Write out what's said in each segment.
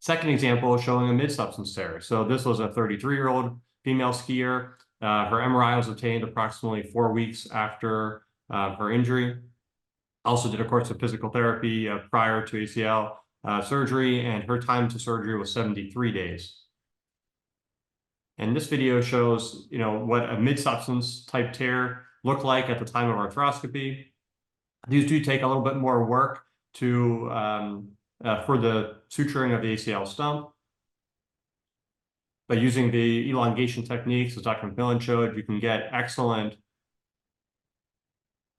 Second example showing a mid-substance tear. So this was a 33-year-old female skier. Her MRI was obtained approximately 4 weeks after her injury. Also did a course of physical therapy prior to ACL surgery, and her time to surgery was 73 days. And this video shows, what a mid-substance type tear looked like at the time of arthroscopy. These do take a little bit more work to for the suturing of the ACL stump. But using the elongation techniques, as Dr. McMillan showed, you can get excellent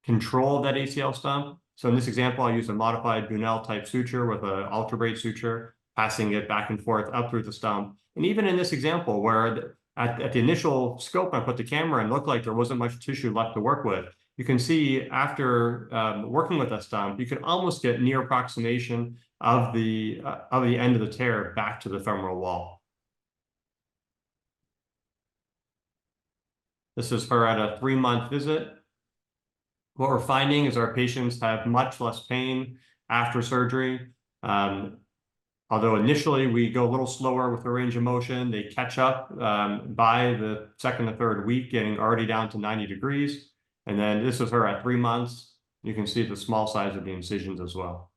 control of that ACL stump. So in this example, I used a modified Bunnell type suture with an ultrabraid suture, passing it back and forth up through the stump. And even in this example, where at the initial scope, I put the camera and looked like there wasn't much tissue left to work with, you can see after working with that stump, you can almost get near approximation of the end of the tear back to the femoral wall. This is her at a 3-month visit. What we're finding is our patients have much less pain after surgery. Although initially we go a little slower with the range of motion, they catch up by the second or third week, getting already down to 90 degrees. And then this is her at 3 months. You can see the small size of the incisions as well.